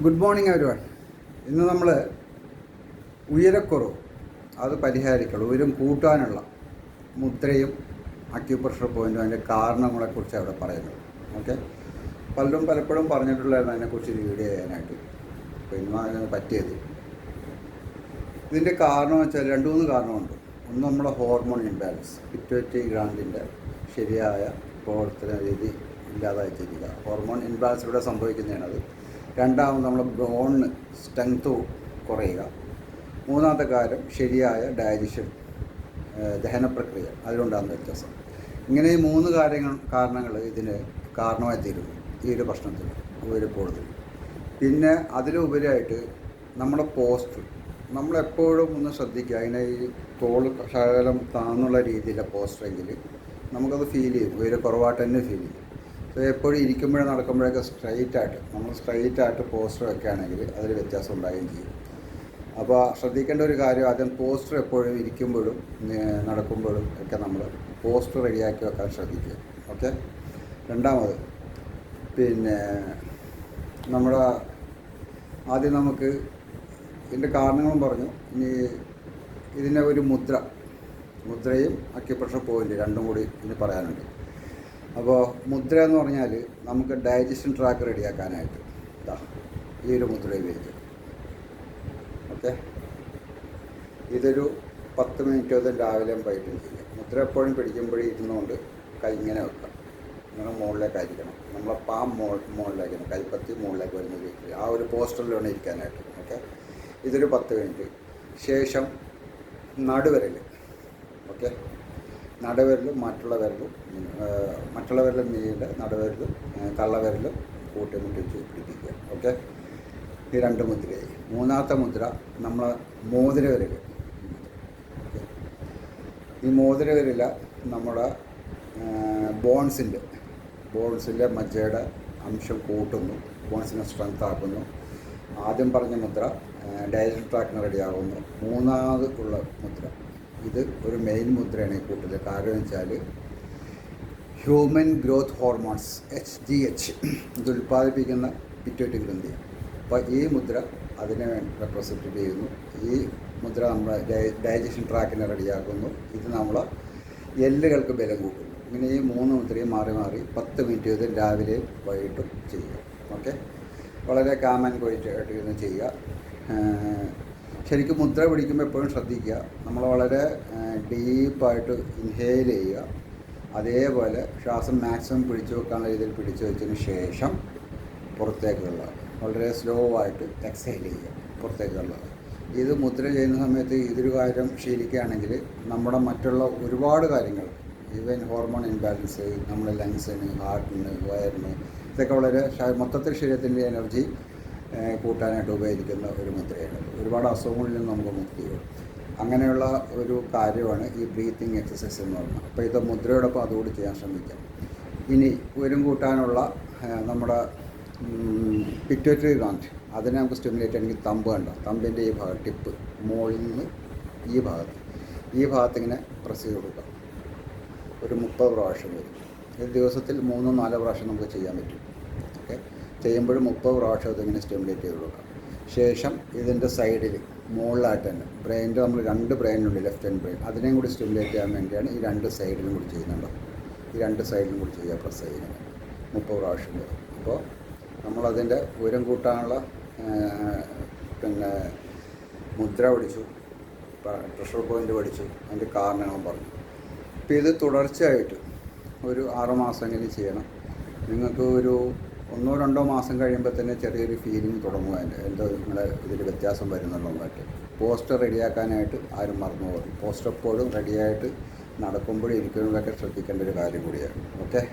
Good morning everyone. ഇന്ന് നമ്മൾ ഉയരക്കുറവ് അത് പരിഹരിക്കണം, ഉയരം കൂട്ടാനുള്ള മുദ്രയും അക്യുപ്രഷർ പോയിൻറ്റും അതിൻ്റെ കാരണങ്ങളെക്കുറിച്ച് അവിടെ പറയുന്നത്. ഓക്കെ, പലപ്പോഴും പറഞ്ഞിട്ടുള്ളതായിരുന്നു അതിനെക്കുറിച്ച് വീഡിയോ ചെയ്യാനായിട്ട്. അപ്പോൾ ഇന്ന് അതിന് പറ്റിയത് ഇതിൻ്റെ കാരണം വെച്ചാൽ 2-3 കാരണമുണ്ട്. ഒന്ന് നമ്മുടെ ഹോർമോൺ ഇംബാലൻസ്, പിറ്റ്യൂട്ടറി ഗ്ലാൻഡിൻ്റെ ശരിയായ പ്രവർത്തന രീതി ഇല്ലാതായിട്ടിരിക്കുക. ഹോർമോൺ ഇംബാലൻസിലൂടെ സംഭവിക്കുന്നതാണത്. രണ്ടാമത് നമ്മുടെ ബോണിന് സ്ട്രെങ്ത് കുറയുക. മൂന്നാമത്തെ കാര്യം ശരിയായ ഡൈജഷൻ, ദഹന പ്രക്രിയ, അതിലുണ്ടാകുന്ന വ്യത്യാസം. ഇങ്ങനെ ഈ 3 കാരണങ്ങൾ ഇതിന് കാരണമായി തീരുന്നു ഈ ഒരു പ്രശ്നത്തിന്, ഒരു കൂടുതൽ. പിന്നെ അതിലുപരിയായിട്ട് നമ്മുടെ പോസ്റ്റർ നമ്മളെപ്പോഴും ഒന്ന് ശ്രദ്ധിക്കുക. അതിനെ ഈ തോൾ ശകലം താന്നുള്ള രീതിയിലെ പോസ്റ്ററെങ്കിൽ നമുക്കത് ഫീൽ ചെയ്യും, ഉയരം കുറവായിട്ട് തന്നെ ഫീൽ ചെയ്യും. എപ്പോഴും ഇരിക്കുമ്പോഴും നടക്കുമ്പോഴൊക്കെ നമ്മൾ സ്ട്രൈറ്റ് ആയിട്ട് പോസ്റ്റർ വെക്കുകയാണെങ്കിൽ അതിൽ വ്യത്യാസം ഉണ്ടാവുകയും ചെയ്യും. അപ്പോൾ ശ്രദ്ധിക്കേണ്ട ഒരു കാര്യം, ആദ്യം പോസ്റ്റർ എപ്പോഴും ഇരിക്കുമ്പോഴും നടക്കുമ്പോഴും ഒക്കെ നമ്മൾ പോസ്റ്റർ റെഡിയാക്കി വെക്കാൻ ശ്രദ്ധിക്കുക. ഓക്കെ. രണ്ടാമത് പിന്നെ നമ്മുടെ ആദ്യം നമുക്ക് ഇതിൻ്റെ കാരണങ്ങളും പറഞ്ഞു. ഇനി ഇതിനെ ഒരു മുദ്രയും അക്യുപ്രഷർ പോയിൻ്റ് രണ്ടും കൂടി ഇനി പറയാനുണ്ട്. അപ്പോൾ മുദ്ര എന്ന് പറഞ്ഞാൽ നമുക്ക് ഡൈജഷൻ ട്രാക്ക് റെഡിയാക്കാനായിട്ട് ഈ ഒരു മുദ്ര ഉപയോഗിക്കും. ഓക്കെ, ഇതൊരു 10 മിനിറ്റ് രാവിലെ വൈകിട്ടും ചെയ്യാം. മുദ്ര എപ്പോഴും പിടിക്കുമ്പോഴേ ഇരുന്നുകൊണ്ട് കൈ ഇങ്ങനെ വെക്കാം, ഇങ്ങനെ മുകളിലേക്കായിരിക്കണം. നമ്മളെ പാം മുകളിലേക്കാണ്, കൈപ്പത്തി മുകളിലേക്ക് വരുന്ന രീതിയിൽ ആ ഒരു പോസ്റ്ററിൽ വേണം ഇരിക്കാനായിട്ട്. ഓക്കെ, ഇതൊരു 10 മിനിറ്റ് ശേഷം നടുവിരൽ. ഓക്കെ, നടുവിരലും മറ്റുള്ള വിരലും നീണ്ട് നടുവിരലും തള്ളവിരലും കൂട്ടിമുട്ടിച്ച് പിടിപ്പിക്കുക. ഓക്കെ, ഈ 2 മുദ്രയായി. മൂന്നാമത്തെ മുദ്ര നമ്മൾ മോതിരവിരൽ. ഈ മോതിരവിരൽ നമ്മുടെ ബോൺസിൻ്റെ മജ്ജയുടെ അംശം കൂട്ടുന്നു, ബോൺസിനെ സ്ട്രെങ്ത് ആക്കുന്നു. ആദ്യം പറഞ്ഞ മുദ്ര ഡൈജഷൻ ട്രാക്കിന് റെഡിയാകുന്നു. മൂന്നാമത് ഉള്ള മുദ്ര ഇത് ഒരു മെയിൻ മുദ്രയാണ് ഈ കൂട്ടിൽ. കാരണം വെച്ചാൽ ഹ്യൂമൻ ഗ്രോത്ത് ഹോർമോൺസ് HGH ഇത് ഉൽപ്പാദിപ്പിക്കുന്ന പിറ്റ്യൂട്ടറി ഗ്രന്ഥിയാണ്. അപ്പോൾ ഈ മുദ്ര അതിനെ റെപ്രസെൻറ്റ് ചെയ്യുന്നു. ഈ മുദ്ര നമ്മളെ ഡൈജഷൻ ട്രാക്കിനെ റെഡിയാക്കുന്നു. ഇത് നമ്മളെ എല്ലുകൾക്ക് ബലം കൂട്ടുന്നു. ഇങ്ങനെ ഈ 3 മുദ്രയും മാറി 10 മിനിറ്റ് വീതം രാവിലെ വൈകിട്ടും ചെയ്യുക. ഓക്കെ, വളരെ കാം ആൻഡ് ക്വയറ്റ് ആയിട്ട് ഇരുന്ന് ചെയ്യുക. ശരിക്കും മുദ്ര പിടിക്കുമ്പോൾ എപ്പോഴും ശ്രദ്ധിക്കുക, നമ്മൾ വളരെ ഡീപ്പായിട്ട് ഇൻഹെയിൽ ചെയ്യുക. അതേപോലെ ശ്വാസം മാക്സിമം പിടിച്ചു വെക്കാനുള്ള രീതിയിൽ പിടിച്ചു വെച്ചതിന് ശേഷം പുറത്തേക്കുള്ള വളരെ സ്ലോ ആയിട്ട് എക്സൈൽ ചെയ്യുക, പുറത്തേക്കുള്ള. ഇത് മുദ്ര ചെയ്യുന്ന സമയത്ത് ഇതൊരു കാര്യം ശീലിക്കുകയാണെങ്കിൽ നമ്മുടെ മറ്റുള്ള ഒരുപാട് കാര്യങ്ങൾ, ഈവൻ ഹോർമോൺ ഇംബാലൻസ്, നമ്മുടെ ലങ്സിന്, ഹാർട്ടിന്, വയറിന്, ഇതൊക്കെ വളരെ മൊത്തത്തിൽ ശരീരത്തിൻ്റെ എനർജി കൂട്ടാനായിട്ട് ഉപയോഗിക്കുന്ന ഒരു മുദ്രയാണ്. ഒരുപാട് അസുഖങ്ങളിൽ നിന്ന് നമുക്ക് മുക്തി കിട്ടും. അങ്ങനെയുള്ള ഒരു കാര്യമാണ് ഈ ബ്രീത്തിങ് എക്സസൈസ് എന്ന് പറയുന്നത്. അപ്പോൾ ഇത് മുദ്രയോടൊപ്പം അതുകൂടി ചെയ്യാൻ ശ്രമിക്കാം. ഇനി ഉയരം കൂട്ടാനുള്ള നമ്മുടെ പിറ്റ്യൂട്ടറി ഗ്ലാൻഡ്, അതിനെ നമുക്ക് സ്റ്റിമുലേറ്റ് ചെയ്യണമെങ്കിൽ തമ്പിൻ്റെ ഈ ഭാഗം, ടിപ്പ് മുകളിൽ നിന്ന് ഈ ഭാഗത്തിങ്ങനെ പ്രസ് ചെയ്ത് കൊടുക്കാം. ഒരു 30 പ്രാവശ്യം വരും. ഒരു ദിവസത്തിൽ 3-4 പ്രാവശ്യം നമുക്ക് ചെയ്യാൻ പറ്റും. ഓക്കെ, ചെയ്യുമ്പോഴും 30 പ്രാവശ്യം അതിങ്ങനെ സ്റ്റിമുലേറ്റ് ചെയ്ത് കൊടുക്കാം. ശേഷം ഇതിൻ്റെ സൈഡിൽ മുകളിലായിട്ട് തന്നെ ബ്രെയിനിൻ്റെ നമ്മൾ 2 ബ്രെയിനുണ്ട്, ലെഫ്റ്റ് ഹാൻഡ് ബ്രെയിൻ, അതിനെയും കൂടി സ്റ്റിമുലേറ്റ് ചെയ്യാൻ വേണ്ടിയാണ് ഈ 2 സൈഡിലും കൂടി ചെയ്യുന്നുണ്ട്. ഈ 2 സൈഡിലും കൂടി ചെയ്യുക, പ്രസ് ചെയ്യുന്നത് 30 പ്രാവശ്യം വരും. അപ്പോൾ നമ്മളതിൻ്റെ ഉയരം കൂട്ടാനുള്ള പിന്നെ മുദ്ര പഠിച്ചു, പ്രഷർ പോയിൻ്റ് പഠിച്ചു, അതിൻ്റെ കാരണങ്ങളും പറഞ്ഞു. ഇപ്പോൾ ഇത് തുടർച്ചയായിട്ട് ഒരു 6 മാസമെങ്കിലും ചെയ്യണം. നിങ്ങൾക്ക് ഒരു 1-2 മാസം കഴിയുമ്പോൾ തന്നെ ചെറിയൊരു ഫീലിംഗ് തുടങ്ങും. എന്തോ നിങ്ങളെ ഇതിൽ വ്യത്യാസം വരുന്നുള്ളതായിട്ട്. പോസ്റ്റർ റെഡിയാക്കാനായിട്ട് ആരും മറന്നു പോകും. പോസ്റ്റർ എപ്പോഴും റെഡിയായിട്ട് നടക്കുമ്പോഴും ഇരിക്കുമ്പോഴൊക്കെ ശ്രദ്ധിക്കേണ്ട ഒരു കാര്യം കൂടിയാണ്. ഓക്കെ.